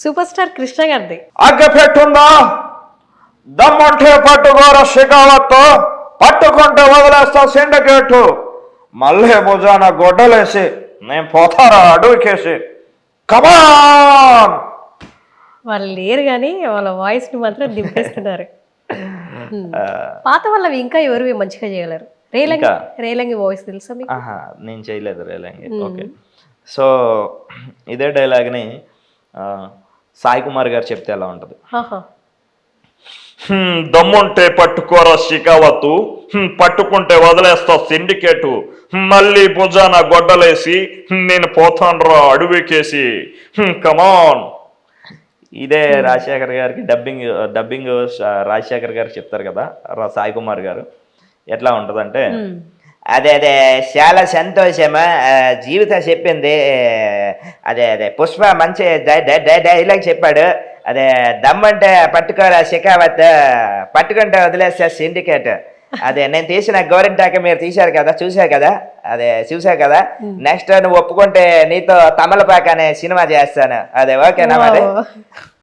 Super star Krishna గారిది. అగ్గపెట్టుందా దమ్ముంటే పట్టుకోర షికావత్తు పట్టుకుంటే వదిలేస్తా సిండికేటు మళ్ళీ భుజాన గొడ్డలేసి నేను పోతారా అడుగుకేసి కమాన్. వాళ్ళు లేరు కానీ వాళ్ళ వాయిస్ ని మాత్రం దింపేస్తున్నారు. పాత వాళ్ళవి ఇంకా ఎవరు మంచిగా చేయగలరు? రేలంగి రేలంగి వాయిస్ తెలుసా మీకు? నేను చేయలేదు రేలంగి. ఓకే, సో ఇదే డైలాగ్ని సాయి కుమార్ గారు చెప్తే ఎలా ఉంటుంది? దమ్ముంటే పట్టుకోరా షికావత్తు పట్టుకుంటే వదిలేస్తా సిండికేటు మళ్ళీ భుజాన గొడ్డలేసి నేను పోతాన్రా అడుగుకేసి కమాన్. ఇదే రాజశేఖర్ గారికి డబ్బింగ్ రాజశేఖర్ గారికి చెప్తారు కదా సాయి కుమార్ గారు. ఎట్లా ఉంటుందంటే, అదే అదే చాలా సంతోషమా జీవితం చెప్పింది, అదే అదే పుష్ప మంచి డైలాగ్ చెప్పాడు, అదే దమ్మంటే పట్టుకోరా షికావత్ పట్టుకుంటే వదిలేస్తా సిండికేట్, అదే నేను తీసిన గోరింటాక మీరు తీశారు కదా చూసారు కదా, అదే చూసారు కదా, నెక్స్ట్ నువ్వు ఒప్పుకుంటే నీతో తమలపాక అనే సినిమా చేస్తాను, అదే ఓకేనా మరి?